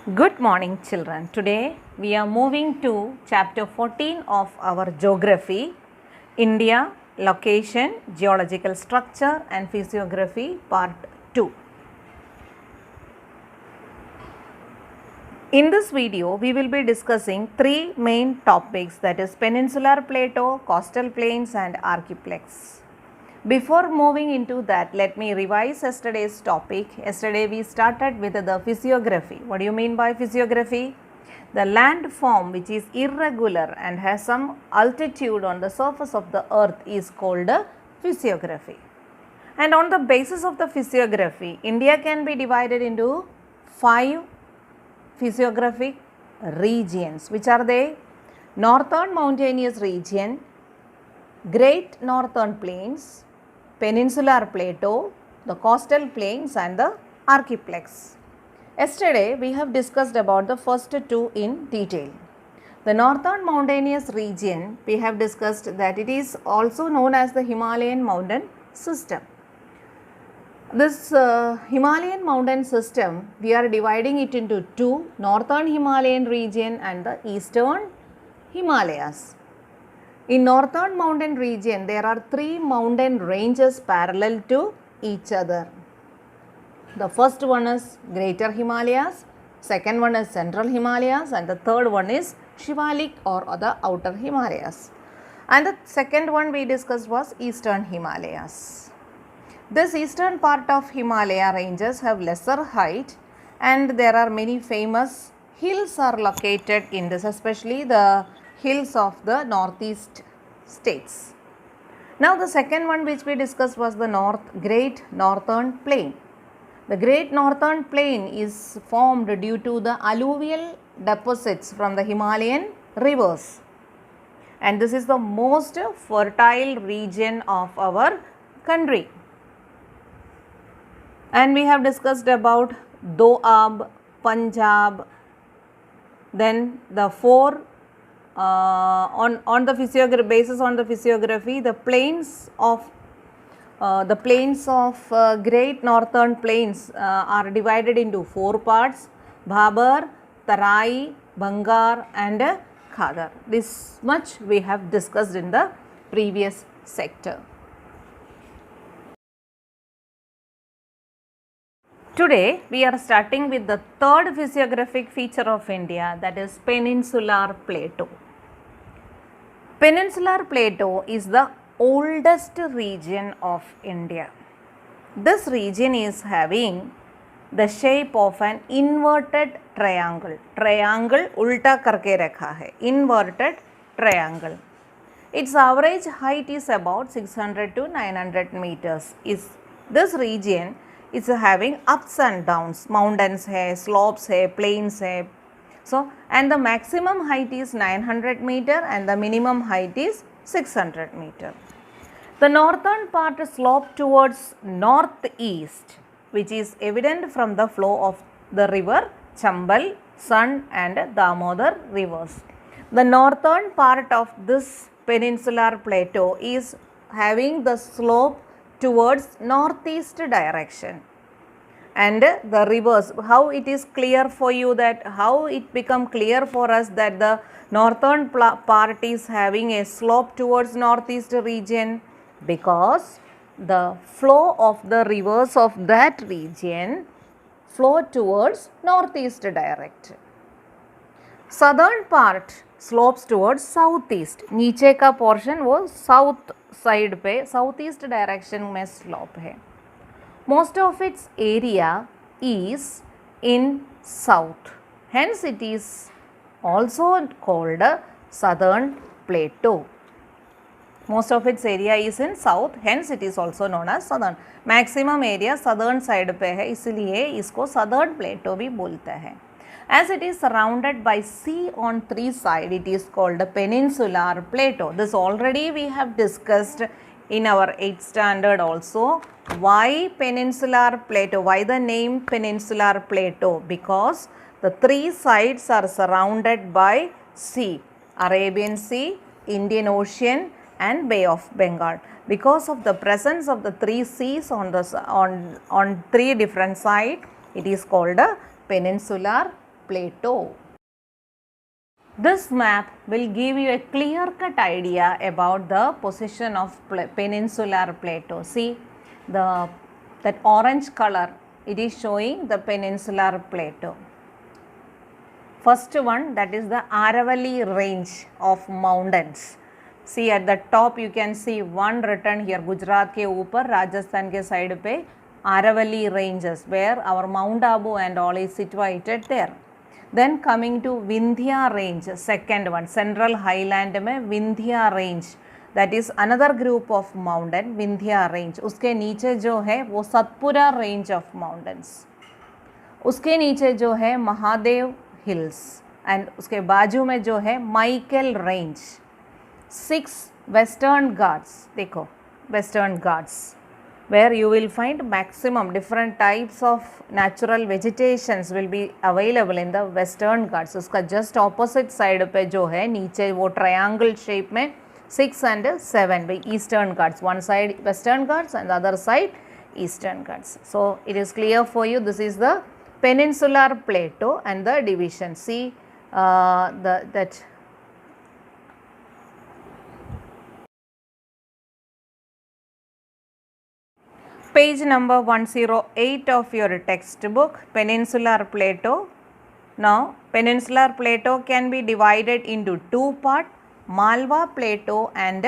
Good morning, children. Today we are moving to chapter 14 of our geography, India, location, geological structure and physiography part 2. In this video, we will be discussing three main topics, that is peninsular plateau, coastal plains and archipelagos. Before moving into that, let me revise yesterday's topic. Yesterday we started with the physiography. What do you mean by physiography? The landform which is irregular and has some altitude on the surface of the earth is called physiography. And on the basis of the physiography, India can be divided into 5 physiographic regions. Which are they? Northern mountainous region, Great Northern Plains, Peninsular Plateau, the coastal plains and the archipelagos. Yesterday we have discussed about the first two in detail. The Northern mountainous region, we have discussed that it is also known as the Himalayan mountain system. This Himalayan mountain system, we are dividing it into two, Northern Himalayan region and the Eastern Himalayas. In Northern mountain region, there are 3 mountain ranges parallel to each other. The first one is Greater Himalayas, second one is Central Himalayas and the third one is Shivalik or the Outer Himalayas. And the second one we discussed was Eastern Himalayas. This eastern part of Himalaya ranges have lesser height and there are many famous hills are located in this, especially the hills of the northeast states. Now the second one which we discussed was the Great Northern Plain. The Great Northern Plain is formed due to the alluvial deposits from the Himalayan rivers. And this is the most fertile region of our country. And we have discussed about Doab, Punjab, then the 4 on the physiography, basis on the physiography, the plains of Great Northern Plains are divided into 4 parts: Bhabar, Tarai, Bangar and Khadar. This much we have discussed in the previous sector. Today we are starting with the third physiographic feature of India, that is peninsular plateau. Peninsular plateau is the oldest region of India. This region is having the shape of an inverted triangle. Triangle ulta karke rakha hai. Inverted triangle. Its average height is about 600 to 900 meters. This region is having ups and downs, mountains hai, slopes hai, plains hai. So, and the maximum height is 900 meter and the minimum height is 600 meter. The northern part slopes towards northeast, which is evident from the flow of the river Chambal, Son and Damodar rivers. The northern part of this peninsular plateau is having the slope towards northeast direction. And the rivers, how it is clear for you that, how it become clear for us that the northern part is having a slope towards northeast region? Because the flow of the rivers of that region flow towards northeast direction. Southern part slopes towards southeast. नीचे का portion वो south side पे southeast direction में slope है. Most of its area is in south. Hence it is also called southern plateau. Most of its area is in south, hence it is also known as southern. Maximum area southern side पे है, इसलिए इसको southern plateau भी बोलते हैं. As it is surrounded by sea on 3 sides, it is called a peninsular plateau. This already we have discussed in our 8th standard also. Why peninsular plateau? Why the name peninsular plateau? Because the 3 sides are surrounded by sea, Arabian Sea, Indian Ocean and Bay of Bengal. Because of the presence of the 3 seas on 3 different sides, it is called a peninsular plateau. This map will give you a clear-cut idea about the position of peninsular plateau. See that orange color, it is showing the peninsular plateau. First one, that is the Aravalli range of mountains. See at the top you can see one written here, Gujarat ke upar, Rajasthan ke side pe Aravalli ranges, where our Mount Abu and all is situated there. Then coming to Vindhya range, second one, central highland में Vindhya range, that is another group of mountain, Vindhya range. उसके नीचे जो है वो Satpura range of mountains. उसके नीचे जो है महादेव hills and उसके बाजू में जो है Michael range. 6 western ghats, देखो western ghats, where you will find maximum different types of natural vegetations will be available in the western ghats. उसका just opposite side पे जो है नीचे वो triangle shape में 6 and 7 by eastern ghats, one side western ghats and the other side eastern ghats. So it is clear for you, this is the peninsular plateau and the division. See that page number 108 of your textbook, peninsular plateau. Now peninsular plateau can be divided into two parts, Malwa plateau and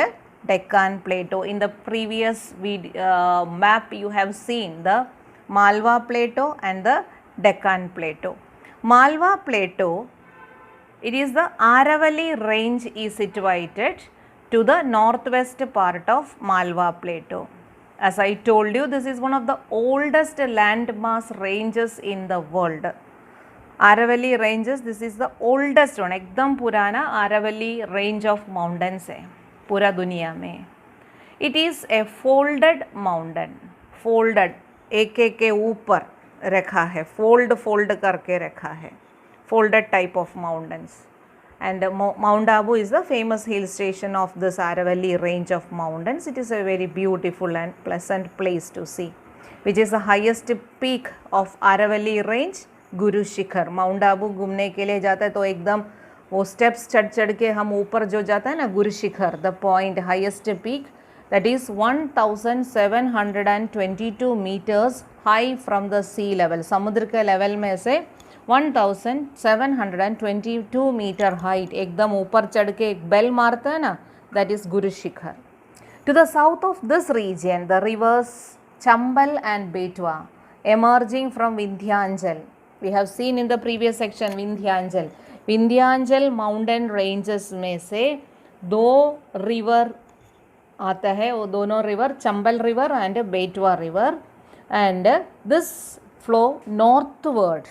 Deccan plateau. In the previous map you have seen the Malwa plateau and the Deccan plateau. Malwa plateau, it is the Aravalli range is situated to the northwest part of Malwa plateau. As I told you, this is one of the oldest landmass ranges in the world. Aravalli ranges, this is the oldest one, एकदम पुराना Aravalli range of mountains है पूरा दुनिया में. It is a folded mountain, folded, एक एक के ऊपर रखा है, fold करके रखा है, folded type of mountains. And Mount Abu is the famous hill station of this Aravalli range of mountains. It is a very beautiful and pleasant place to see. Which is the highest peak of Aravalli range? Guru Shikhar. Mount Abu घूमने के लिए जाता है तो एकदम वो steps चढ़ के हम ऊपर जो जाता है ना Guru Shikhar, the point highest peak, that is 1722 meters high from the sea level. समुद्र के level में से 1722 meter height एकदम ऊपर चढ़ के एक बेल मारता है ना, that is Guru Shikhar. To the south of this region, the rivers Chambal and Betwa emerging from Vindhyanchal. We have seen in the previous section Vindhyanchal. Vindhyanchal mountain ranges में से दो river आता है, वो दोनों river Chambal river and Betwa river, and this flow northward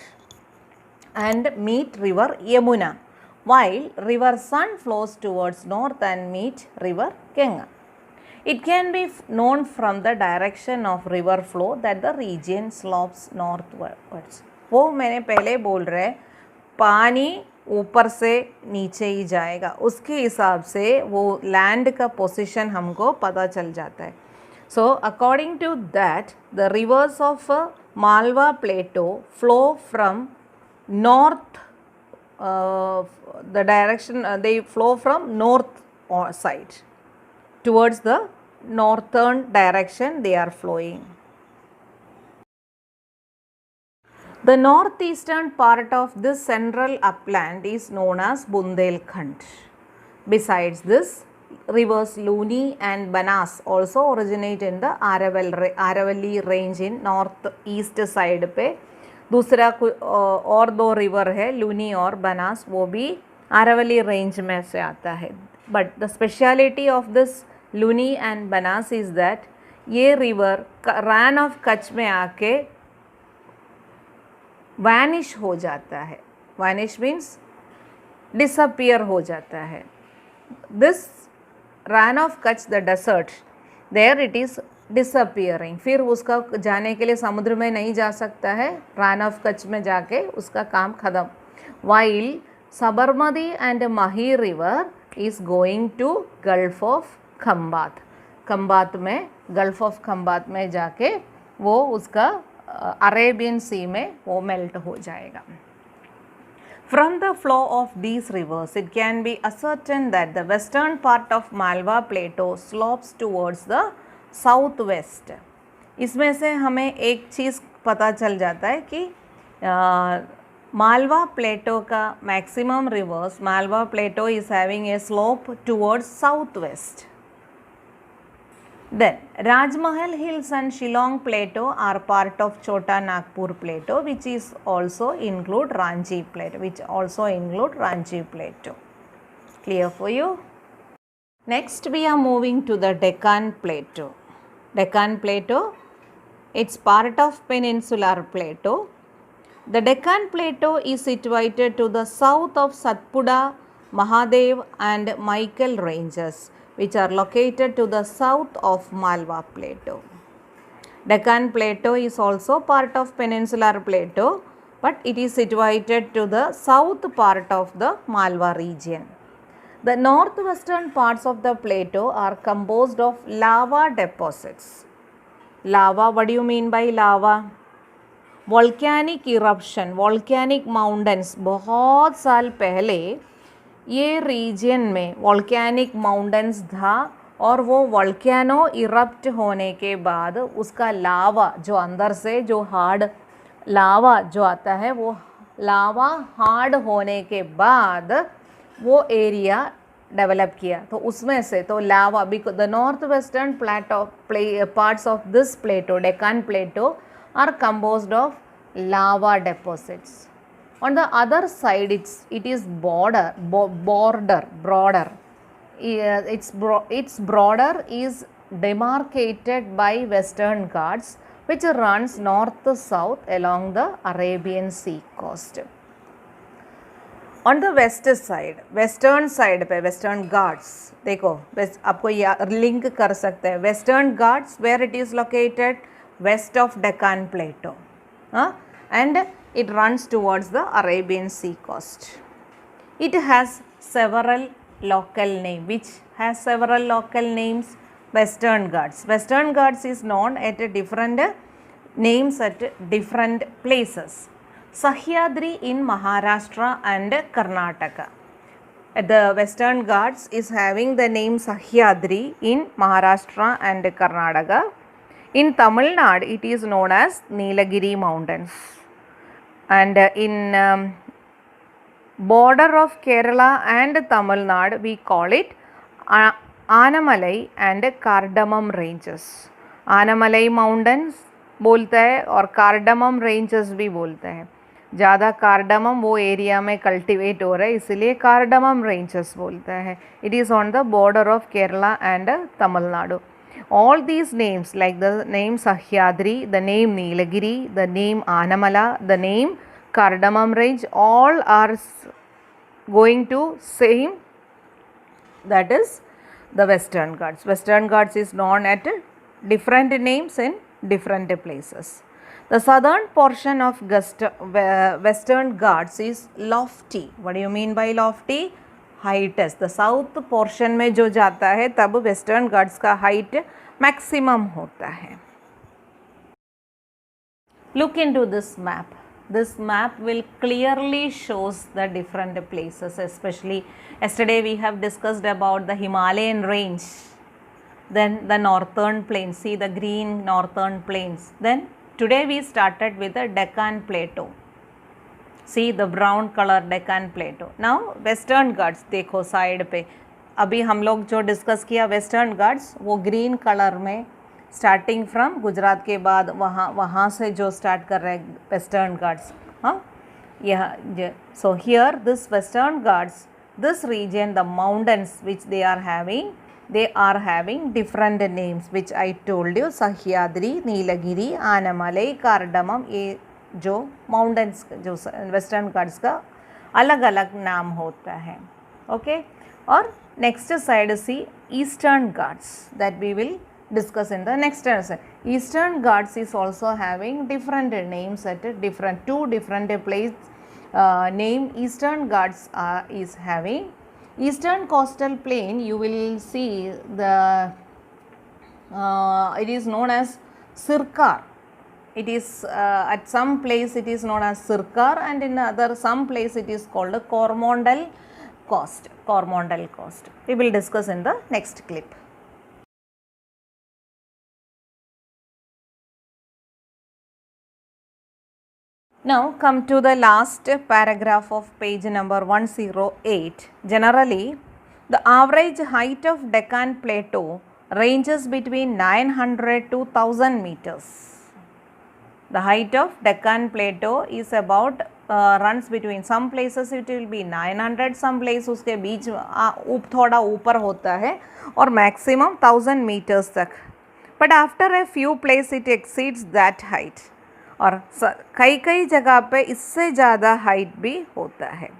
and meet river Yamuna, while river Sun flows towards north and meet river Ganga. It can be known from the direction of river flow that the region slopes northwards. वो मैंने पहले बोल रहे पानी ऊपर से नीचे ही जाएगा, उसके हिसाब से वो लैंड का पोजीशन हमको पता चल जाता है. So according to that, the rivers of Malwa plateau flow from north, the direction they flow from north side towards the northern direction they are flowing. The northeastern part of this central upland is known as Bundelkhand. Besides this, rivers Luni and Banas also originate in the Aravalli range in northeast side पे. दूसरा और दो river है लूनी और बनास, वो भी Aravalli range में से आता है. But the speciality of this Luni and Banas is that ये रिवर रैन ऑफ कच्छ में आके वैनिश हो जाता है. वैनिश मीन्स डिसअपियर हो जाता है. This Rann of Kutch the desert, there it is disappearing. फिर उसका जाने के लिए समुद्र में नहीं जा सकता है, रैन ऑफ कच्छ में जाके उसका काम ख़त्म. While Sabarmati and Mahi river is going to gulf of Khambhat. Khambhat में गल्फ ऑफ खम्बात में जाके वो उसका अरेबियन सी में वो मेल्ट हो जाएगा. From the flow of these rivers, it can be ascertained that the western part of Malwa Plateau slopes towards the southwest. इसमें से हमें एक चीज़ पता चल जाता है कि मालवा प्लेटो का maximum rivers, Malwa plateau is having a slope towards southwest. Then Rajmahal Hills and Shillong Plateau are part of Chota Nagpur Plateau, which is also include Ranchi Plateau, Clear for you? Next we are moving to the Deccan Plateau. Deccan Plateau, it's part of peninsular plateau. The Deccan Plateau is situated to the south of Satpura, Mahadev and Michael ranges, which are located to the south of Malwa Plateau. Deccan Plateau is also part of peninsular plateau, but it is situated to the south part of the Malwa region. The northwestern parts of the plateau are composed of lava deposits. Lava, what do you mean by lava? Volcanic eruption, volcanic mountains. बहुत साल पहले ये reason में volcanic mountains था और वो volcano erupt होने के बाद उसका लावा जो अंदर से जो हार्ड लावा जो आता है वो लावा हार्ड होने के बाद वो एरिया डेवलप किया. तो उसमें से तो lava because the north western plateau parts of this plateau Deccan plateau are composed of lava deposits. On the other side, it is broader. Its border is demarcated by Western Ghats, which runs north to south along the Arabian Sea coast. On the western side पे Western Ghats देखो आपको link कर सकते हैं. Western Ghats where it is located west of Deccan Plateau, and it runs towards the Arabian Sea coast. It has several local names. Which has several local names? Western Ghats. Western Ghats is known at different names at different places. Sahyadri in Maharashtra and Karnataka. The Western Ghats is having the name Sahyadri in Maharashtra and Karnataka. In Tamil Nadu, it is known as Nilagiri Mountains. And in border of Kerala and Tamil Nadu, we call it Anamalai and Cardamom ranges. Anamalai mountains बोलते हैं और cardamom ranges भी बोलते हैं. ज़्यादा cardamom वो area में cultivate हो रहा है इसलिए कार्डमम रेंजेस बोलते हैं. It is on the border of Kerala and Tamil Nadu. All these names like the name Sahyadri, the name Nilagiri, the name Anamala, the name Cardamom range, all are going to same, that is the Western Ghats. Western Ghats is known at different names in different places. The southern portion of Western Ghats is lofty. What do you mean by lofty? Highest. The south portion में जो जाता है तब western Ghats का height maximum होता है. Look into this map. This map will clearly shows the different places, especially yesterday we have discussed about the Himalayan range, then the northern plains, see the green northern plains. Then today we started with the Deccan Plateau. See the brown color Deccan Plateau. Now Western Ghats देखो side पे. अभी हम लोग जो discuss किया western Ghats वो green colour में starting from Gujarat के बाद वहाँ से जो स्टार्ट कर रहे हैं वेस्टर्न घाट्स. हाँ यह so here this western Ghats this region the mountains which they are having different names which I told you. Sahyadri, Nilgiri, Anamalai, cardamom, ये जो माउंटेन्स जो वेस्टर्न घाट्स का अलग अलग नाम होता है. ओके और next side see eastern Ghats that we will discuss in the next side. Eastern Ghats is also having different names at two different places. Name Eastern Ghats is having Eastern Coastal Plain. You will see the it is known as Sircar. It is at some place it is known as Sircar, and in other some place it is called Coromandel Coast. Coromandel Coast. We will discuss in the next clip. Now come to the last paragraph of page number 108. Generally, the average height of Deccan Plateau ranges between 900 to 1000 meters. The height of Deccan Plateau is about runs between, some places it will be 900, some place उसके बीच थोड़ा ऊपर होता है और maximum 1000 meters तक. But after a few places it exceeds that height. और कई कई जगह पे इससे ज़्यादा height भी होता है.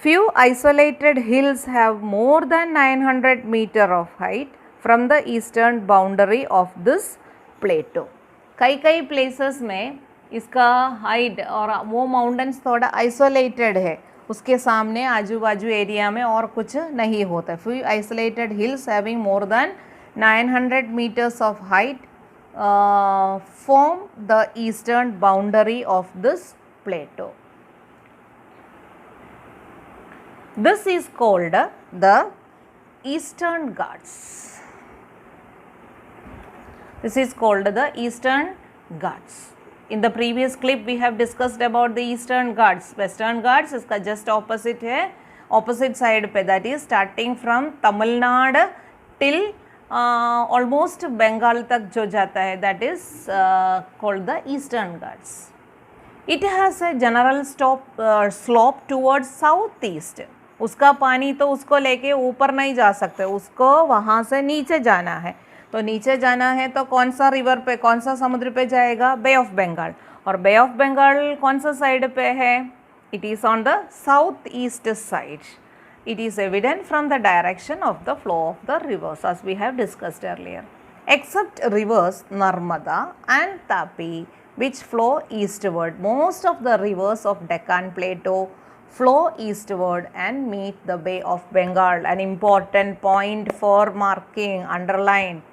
Few isolated hills have more than 900 meter of height from the eastern boundary of this plateau. कई कई प्लेसेस में इसका हाइट और वो माउंटेन्स थोड़ा आइसोलेटेड है, उसके सामने आजू बाजू एरिया में और कुछ नहीं होता. Few isolated hills having more than 900 meters of height form the eastern boundary of this plateau. This is called the Eastern Ghats. This is called the Eastern Ghats. In the previous clip we have discussed about the Eastern Ghats. Western Ghats इसका just opposite है, opposite side पे, that is starting from Tamil Nadu till almost Bengal तक जो जाता है, that is called the Eastern Ghats. It has a general slope towards southeast. उसका पानी तो उसको लेके ऊपर नहीं जा सकते, उसको वहाँ से नीचे जाना है. तो नीचे जाना है तो कौन सा रिवर पे, कौन सा समुद्र पे जाएगा? बे ऑफ बंगाल. और बे ऑफ बंगाल कौन सा साइड पे है? It is on the south east side. It is evident from the direction of the flow of the rivers, as we have discussed earlier. Except rivers Narmada and Tapi, which flow eastward. Most of the rivers of Deccan Plateau flow eastward and meet the Bay of Bengal. An important point for marking, underline.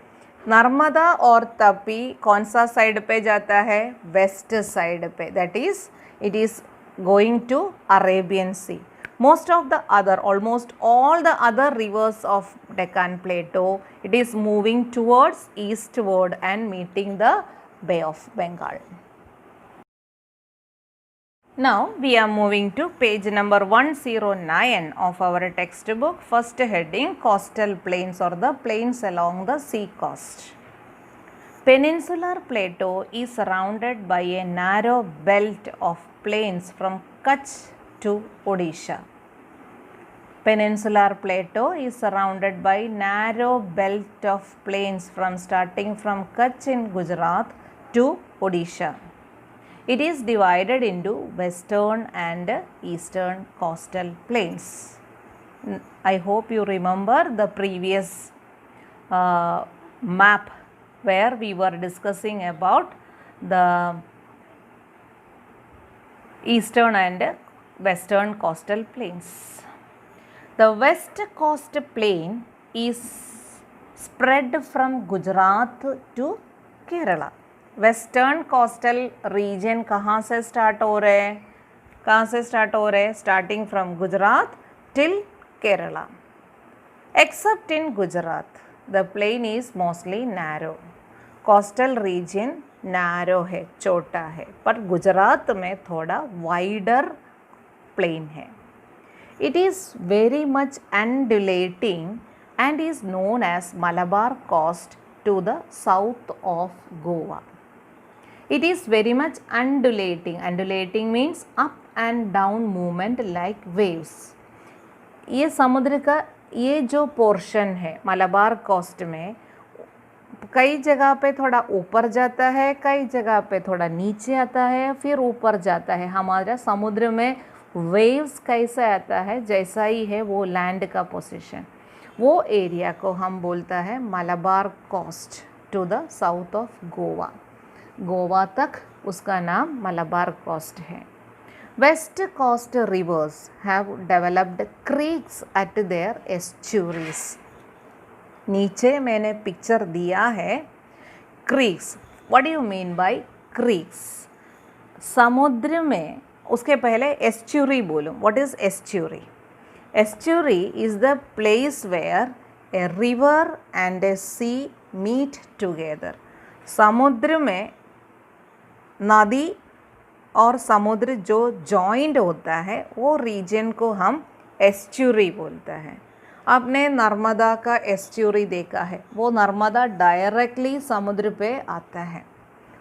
Narmada और तपी कौन सा side पे जाता है? West side पे. That is it is going to Arabian sea. Most of the other, almost all the other rivers of Deccan Plateau, it is moving towards eastward and meeting the Bay of Bengal. Now we are moving to page number 109 of our textbook. First heading, coastal plains or the plains along the sea coast. Peninsular Plateau is surrounded by a narrow belt of plains from Kutch to Odisha. Peninsular Plateau is surrounded by narrow belt of plains starting from Kutch in Gujarat to Odisha. It is divided into western and eastern coastal plains. I hope you remember the previous map where we were discussing about the eastern and western coastal plains. The west coast plain is spread from Gujarat to Kerala. Western coastal reason कहाँ से start हो रहे हैं? कहाँ से start हो रहे हैं? Starting from Gujarat till Kerala. Except in Gujarat the plain is mostly narrow. Coastal region narrow है, छोटा है, पर गुजरात में थोड़ा वाइडर प्लेन है. It is very much undulating and is known as Malabar coast to the south of Goa. It is very much undulating. Undulating means up and down movement like waves. ये समुद्र का ये जो portion है Malabar coast में, कई जगह पे थोड़ा ऊपर जाता है, कई जगह पे थोड़ा नीचे आता है, फिर ऊपर जाता है. हमारा समुद्र में वेव्स कैसे आता है, जैसा ही है वो लैंड का पोजीशन, वो एरिया को हम बोलता है Malabar coast to the south of Goa. Goa तक उसका नाम मलाबार कोस्ट है. West coast rivers have developed creeks at their estuaries. नीचे मैंने पिक्चर दिया है creeks. What do you mean by creeks. समुद्र में, उसके पहले एस्चुरी बोलो. What is estuary? Estuary is the place where a river and a sea meet together. समुद्र में नदी और समुद्र जो जॉइंट होता है वो रीजन को हम एस्चुरी बोलते हैं. आपने नर्मदा का एस्चुरी देखा है, वो नर्मदा डायरेक्टली समुद्र पे आता है.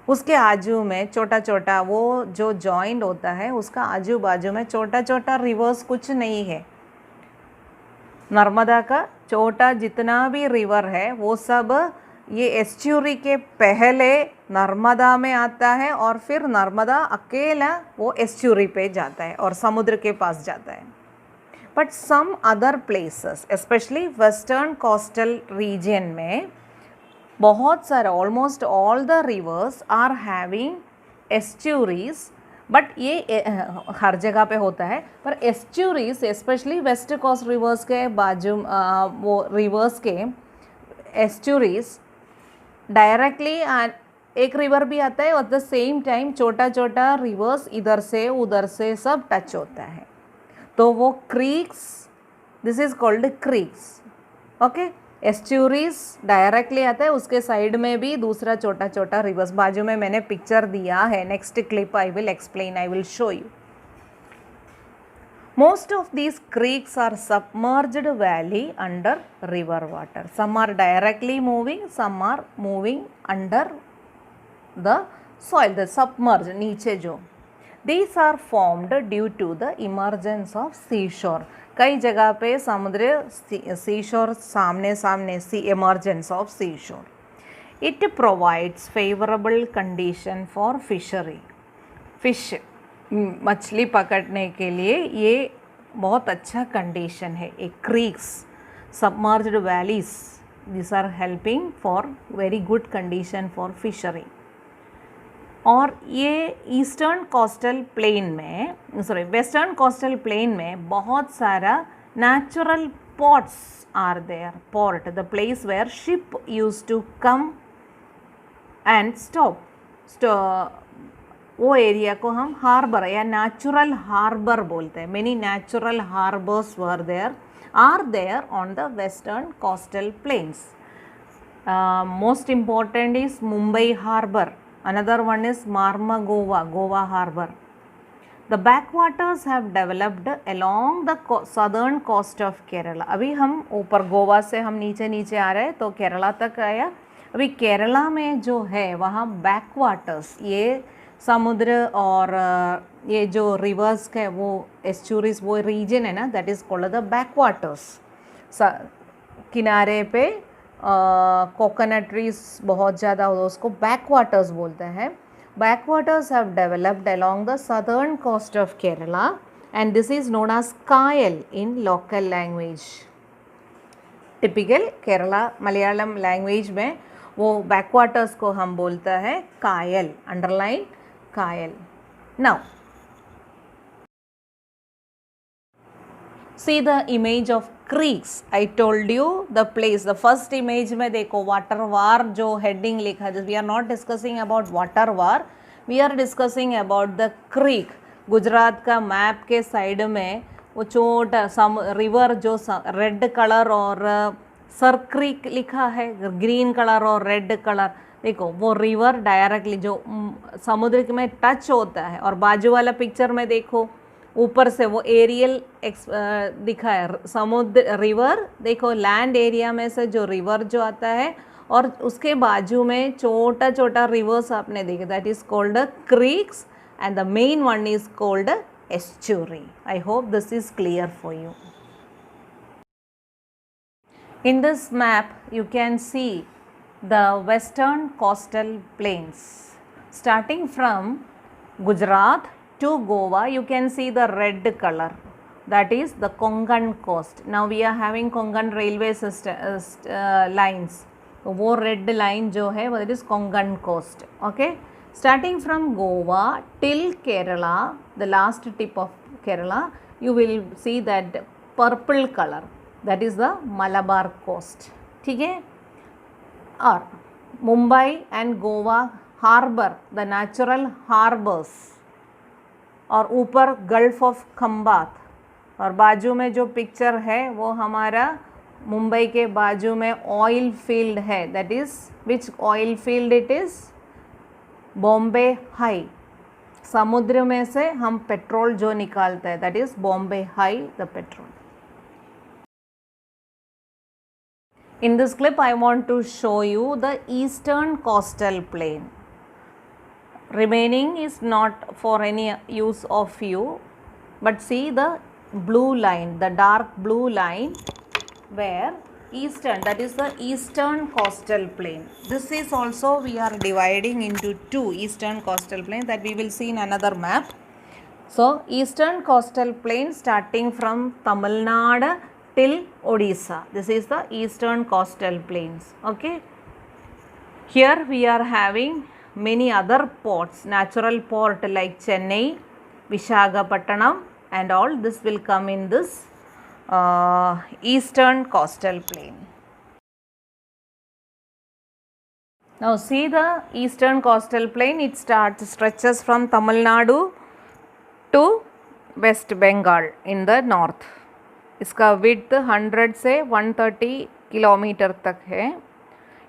उसके आजू में छोटा छोटा वो जो जॉइंट होता है उसका आजू बाजू में छोटा छोटा रिवर्स कुछ नहीं है. नर्मदा का छोटा जितना भी रिवर है वो सब ये एस्चुरी के पहले नर्मदा में आता है और फिर नर्मदा अकेला वो एस्चुरी पे जाता है और समुद्र के पास जाता है. But some other places specially western coastal region में बहुत सारे almost all the rivers are having estuaries. But ये हर जगह पे होता है, पर estuaries specially west coast rivers के बाजू वो रिवर्स के एस्चुरीज डायरेक्टली एक रिवर भी आता है और एट द सेम टाइम छोटा छोटा रिवर्स इधर से उधर से सब टच होता है, तो वो creeks, this is called creeks. Okay, estuaries directly आता है, उसके साइड में भी दूसरा छोटा छोटा रिवर्स. बाजू में मैंने पिक्चर दिया है, next clip I will explain, I will show you. Most of these creeks are submerged valley under river water. Some are directly moving, some are moving under the soil, the submerged, नीचे जो. These are formed due to the emergence of seashore. कई जगह पे समुद्र seashore सामने सामने emergence of seashore. It provides favorable condition for fishery. Fish, मछली पकड़ने के लिए ये बहुत अच्छा कंडीशन है. एक creeks, submerged valleys, this are helping for very good condition for fishery. और ये ईस्टर्न कोस्टल प्लेन में, सॉरी वेस्टर्न कोस्टल प्लेन में बहुत सारा natural ports are there. Port, the place where ship use to come and stop. वो area को हम harbour या नेचुरल हार्बर बोलते हैं. Many natural harbours are there on the western coastal plains. Most important is Mumbai harbour. Another one is Marmagao, Goa harbour. The backwaters have developed along the southern coast of Kerala. अभी हम ऊपर गोवा से हम नीचे नीचे आ रहे हैं तो केरला तक आया. अभी केरला में जो है वहाँ बैकवाटर्स, ये समुद्र और ये जो रिवर्स के वो एस्चुरीज वो रीजन है ना, that is called the backwaters. किनारे पे कोकोनट ट्रीज बहुत ज़्यादा हो, उसको बैकवाटर्स बोलते हैं. Backwaters have developed along the southern coast of Kerala and this is known as kayal in local language. Typical Kerala Malayalam language में वो बैकवाटर्स को हम बोलता है कायल. अंडरलाइन कायल. Now see the image of creeks. I told you the place. The first image में देखो water war जो heading लिखा है. We are not discussing about water war. We are discussing about the creek. Gujarat का map के side में वो छोटा सम रिवर जो रेड कलर और सर क्रीक लिखा है, ग्रीन कलर और रेड कलर. देखो वो रिवर डायरेक्टली जो समुद्र में टच होता है. और बाजू वाला पिक्चर में देखो ऊपर से वो एरियल दिखा है समुद्र रिवर. देखो लैंड एरिया में से जो रिवर जो आता है और उसके बाजू में छोटा छोटा रिवर्स आपने देखे, that is called creeks and the main one is called estuary. I hope this is clear for you. In this map you can see the western coastal plains. Starting from Gujarat to Goa, you can see the red color, that is the Konkan coast. Now we are having Konkan railway system lines. वो red line जो है वो that is Konkan coast. Okay, starting from Goa till Kerala, the last tip of Kerala, you will see that purple color, that is the Malabar coast. ठीक है. और Mumbai and Goa harbor, the natural harbors, और ऊपर gulf of Khambhat, और बाजू में जो picture है वो हमारा मुंबई के बाजू में ऑयल फील्ड है, that is which oil field it is, Bombay high, समुद्र में से हम पेट्रोल जो निकालते हैं that is Bombay high the petrol. In this clip I want to show you the eastern coastal plain. Remaining is not for any use of you, but see the blue line, the dark blue line where eastern, that is the eastern coastal plain. This is also we are dividing into two eastern coastal plain that we will see in another map. So eastern coastal plain starting from Tamil Nadu till Odisha. This is the eastern coastal plains. Okay. Here we are having many other ports, natural port like Chennai, Visakhapatnam and all. This will come in this eastern coastal plain. Now see the eastern coastal plain, it stretches from Tamil Nadu to West Bengal in the north. इसका width 100 से 130 kilometre तक है.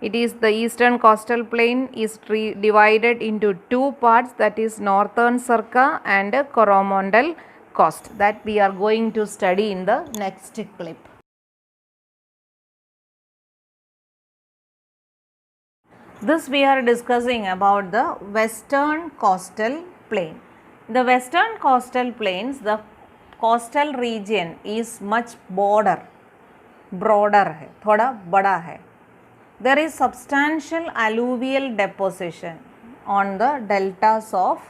It is the eastern coastal plain is divided into two parts, that is northern circa and Coromandel coast, that we are going to study in the next clip. This we are discussing about the western coastal plain. The western coastal plains, the coastal region is much broader है, थोड़ा बड़ा है. There is substantial alluvial deposition on the deltas of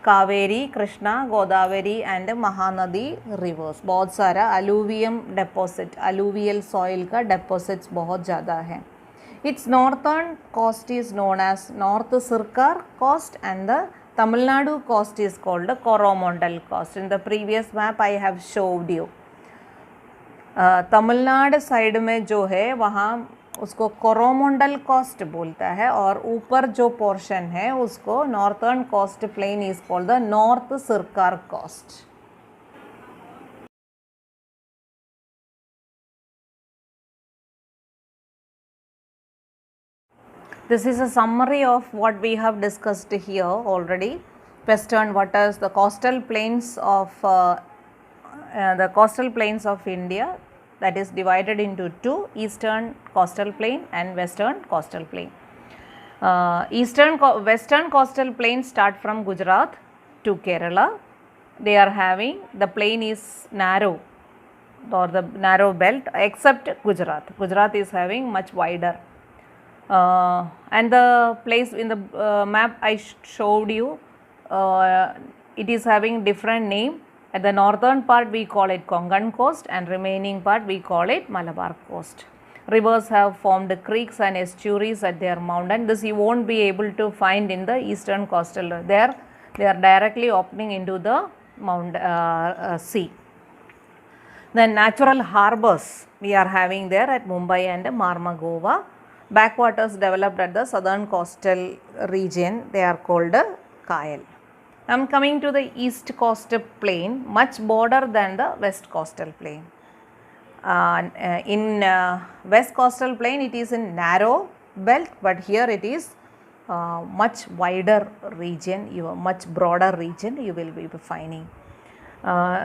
Kaveri, Krishna, Godavari and Mahanadi rivers. बहुत सारा alluvium deposit, alluvial soil का deposits बहुत ज़्यादा है. Its northern coast is known as North Sircar coast and the Tamil Nadu coast is called the Coromandel coast. In the previous map I have showed you. Tamil Nadu side में जो है वहाँ उसको Coromandel coast बोलता है, और ऊपर जो पोर्शन है उसको northern coast plain is called the north Circar coast. This is a summary of what we have discussed here already. Western, what is the coastal plains of India, that is divided into two, eastern coastal plain and western coastal plain. Western coastal plain start from Gujarat to Kerala. They are having, the plain is narrow or the narrow belt except Gujarat. Gujarat is having much wider. And the place in the map I showed you, it is having different name. At the northern part we call it Konkan coast and remaining part we call it Malabar coast. Rivers have formed creeks and estuaries at their mountain. This you won't be able to find in the eastern coastal. There they are directly opening into the sea. Then natural harbors we are having there at Mumbai and Marmagova. Backwaters developed at the southern coastal region, they are called Kayal. I am coming to the east coastal plain, much broader than the west coastal plain. In west coastal plain it is a narrow belt, but here it is much wider region, much broader region you will be finding.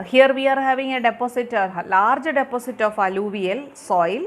Here we are having a deposit, a large deposit of alluvial soil,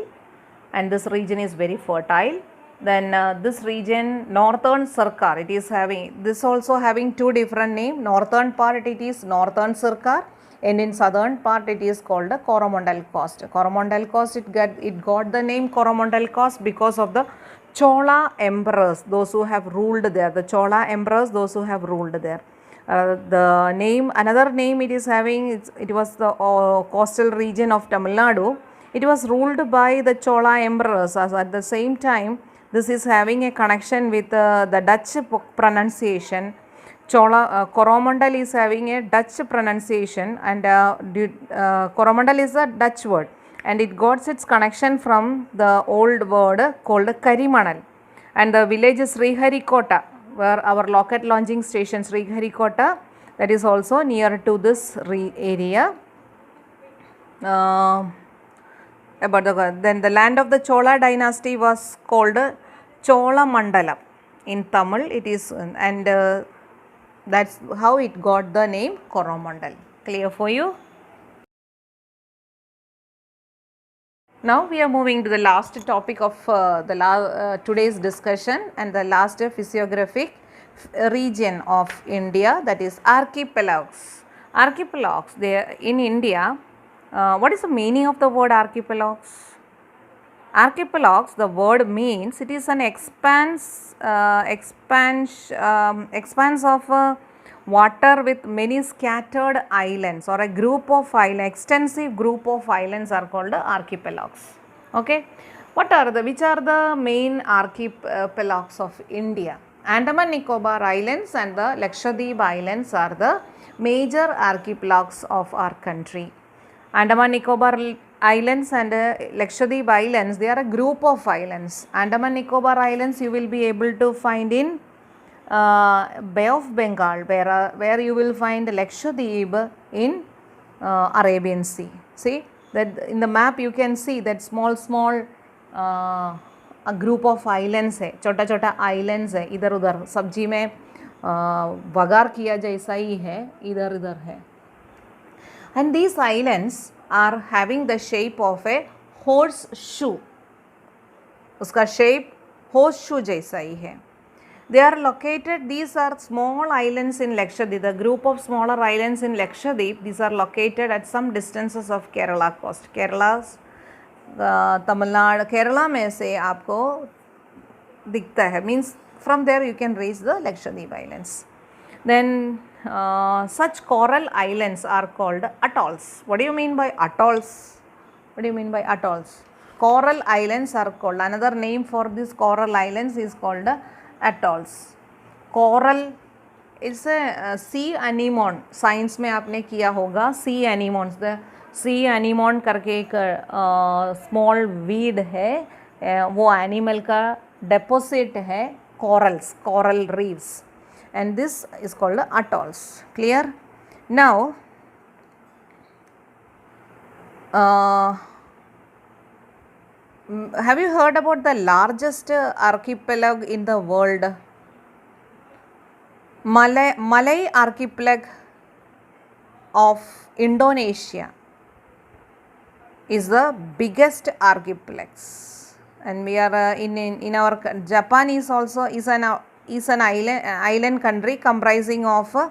and this region is very fertile. Then this region, northern Sircar, it is having, this also having two different names. Northern part it is northern Sircar, and in southern part it is called the Coromandel coast. Coromandel coast, it got the name Coromandel coast because of the Chola emperors, those who have ruled there. The Chola emperors, those who have ruled there. The name, another name it is having, it was the coastal region of Tamil Nadu. It was ruled by the Chola emperors. As at the same time, this is having a connection with the Dutch pronunciation. Coromandel is having a Dutch pronunciation, and Coromandel is a Dutch word, and it got its connection from the old word called Karimanal. And the village Sriharikota where our rocket launching station Sriharikota, that is also near to this area. Then the land of the Chola dynasty was called Chola Mandalam. In Tamil it is, and that's how it got the name Coromandel. Clear for you? Now we are moving to the last topic of today's discussion, and the last physiographic region of India, that is archipelagos. Archipelagos, there in India, what is the meaning of the word archipelagos? Archipelagos, the word means it is an expanse of water with many scattered islands, or a group of islands, extensive group of islands are called archipelagos. Okay, which are the main archipelagos of India? Andaman Nicobar Islands and the Lakshadweep Islands are the major archipelagos of our country. Andaman Nicobar Islands and Lakshadweep Islands, they are a group of islands. Andaman Nicobar Islands you will be able to find in Bay of Bengal, where you will find Lakshadweep in Arabian Sea. See that in the map you can see that small a group of islands है, छोटा छोटा islands है, इधर उधर सब्जी में बघार किया जैसा ही है, इधर इधर है. And these islands are having the shape of a horseshoe. उसका shape horseshoe जैसा ही है. They are located, these are small islands in Lakshadweep, the group of smaller islands in Lakshadweep, these are located at some distances of Kerala coast. Kerala's Tamil Nadu, Kerala में से आपको दिखता है, means from there you can reach the Lakshadweep Islands. Then such coral islands are called atolls. What do you mean by atolls? What do you mean by atolls? Coral islands are called, another name for these coral islands is called atolls. Coral is a sea anemone. Science में आपने किया होगा sea anemones. The sea anemone करके एक small weed है, वो animal का deposit है corals, coral reefs, and this is called atolls. Clear? Now have you heard about the largest archipelago in the world? Malay archipelago of Indonesia is the biggest archipelago, and we are in our Japan is also an island country comprising of a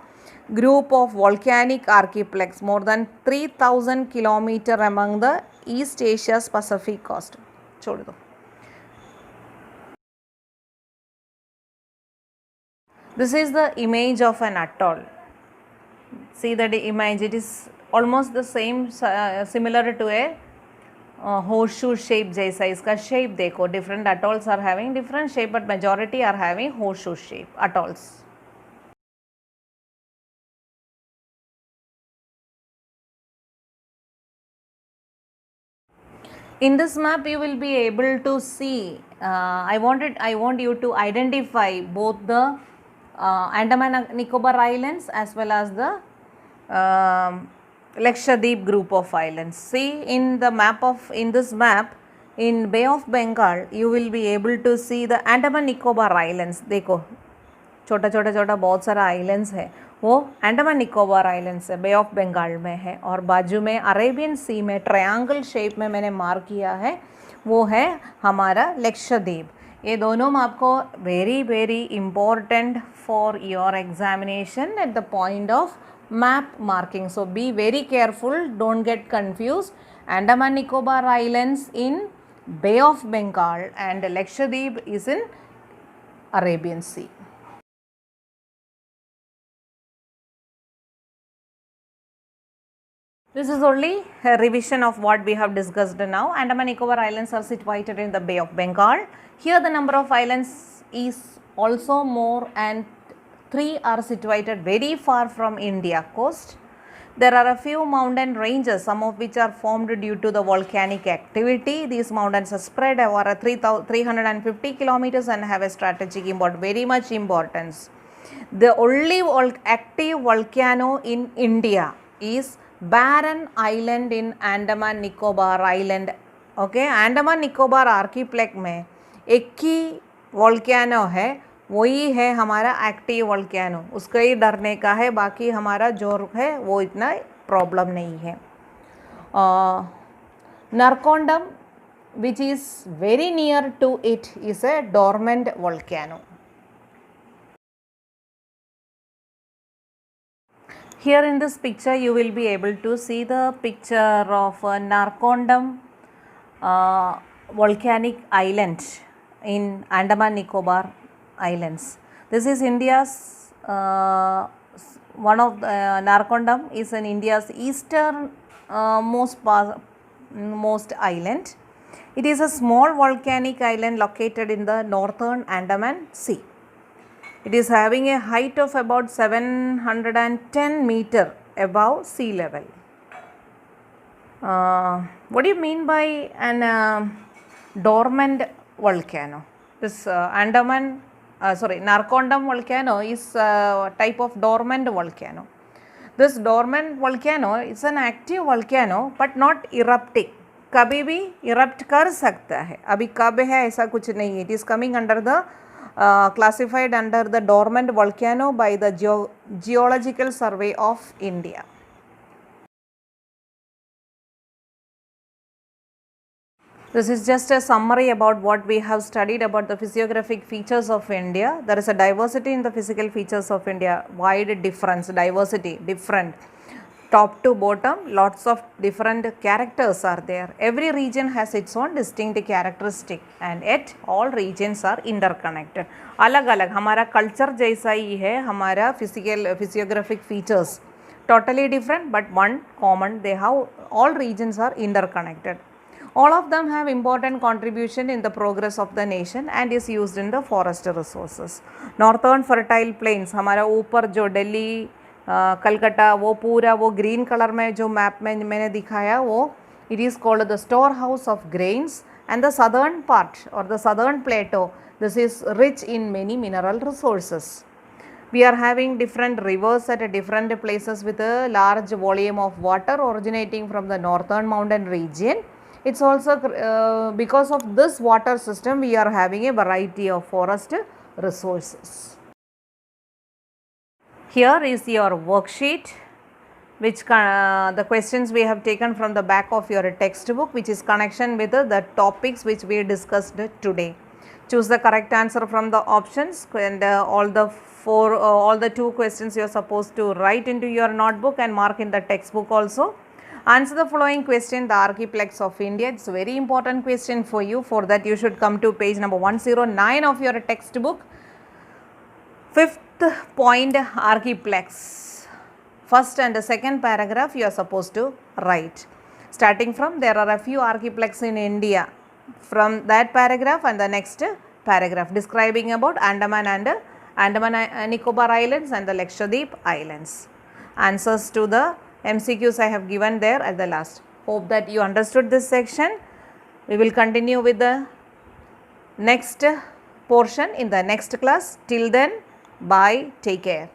group of volcanic archipelagos more than 3000 km among the East Asia's Pacific coast. छोड़ दो. This is the image of an atoll. See that image, it is almost the same, similar to a horseshoe shape जैसा. इसका shape देखो, different atolls are having different shape, but majority are having horseshoe shape atolls. In this map you will be able to see, I want you to identify both the Andaman Nicobar Islands as well as the Lakshadweep group of islands. See in this map in Bay of Bengal you will be able to see the Andaman Nicobar Islands. देखो छोटा छोटा बहुत सारा islands है, वो Andaman Nicobar islands है, बे of Bengal में है, और बाजू में अरेबियन सी में ट्रायंगल शेप में मैंने मार्क किया है, वो है हमारा लक्षद्वीप. ये दोनों आपको very important for your examination at the point of map marking. So be very careful, don't get confuse. Andaman Nicobar islands in bay of Bengal and Lakshadweep is in Arabian sea. This is only a revision of what we have discussed now. Andaman Nicobar Islands are situated in the Bay of Bengal. Here the number of islands is also more, and 3 are situated very far from India coast. There are a few mountain ranges, some of which are formed due to the volcanic activity. These mountains are spread over 350 kilometers and have a strategic very much importance. The only active volcano in India is Barren Island in Andaman Nicobar Island. Okay, Andaman Nicobar archipelago में एक ही volcano है, वही है हमारा active volcano. उसका ही डरने का है, बाकी हमारा जो है वो इतना प्रॉब्लम नहीं है. नरकोंडम which is very near to it is a dormant volcano. Here in this picture you will be able to see the picture of Narcondam volcanic island in Andaman Nicobar Islands. This is India's one of Narcondam is in India's eastern most island. It is a small volcanic island located in the northern Andaman Sea. It is having a height of about 710 meter above sea level. What do you mean by an dormant volcano? This Narcondam volcano is a type of dormant volcano. This dormant volcano is an active volcano but not erupting. कभी भी erupt कर सकता है, अभी कब है ऐसा कुछ नहीं है. It is coming under the classified under the dormant volcano by the Geological Survey of India. This is just a summary about what we have studied about the physiographic features of India. There is a diversity in the physical features of India, wide difference, diversity, different. Top to bottom, lots of different characters are there. Every region has its own distinct characteristic and yet all regions are interconnected. अलग अलग हमारा culture जैसा ही है, हमारा physiographic features totally different but one common. They have all regions are interconnected. All of them have important contribution in the progress of the nation and is used in the forest resources. Northern fertile plains हमारा ऊपर जो दिल्ली कलकत्ता वो पूरा वो green colour में जो map में मैंने दिखाया वो it is called the store house of grains and the southern part और the southern plateau this is rich in many mineral resources. We are having different rivers at different places with a large volume of water originating from the northern mountain region. It's also because of this water system we are having a variety of forest resources. Here is your worksheet which the questions we have taken from the back of your textbook, which is connection with the topics which we discussed today. Choose the correct answer from the options and all the 2 questions you are supposed to write into your notebook and mark in the textbook also. Answer the following question, the archipelagos of India. It's a very important question for you. For that you should come to page number 109 of your textbook. 5th point, archipelagos. First and the second paragraph you are supposed to write. Starting from there are a few archipelagos in India. From that paragraph and the next paragraph describing about Andaman and Nicobar Islands and the Lakshadweep Islands. Answers to the MCQs I have given there at the last. Hope that you understood this section. We will continue with the next portion in the next class. Till then, bye, take care.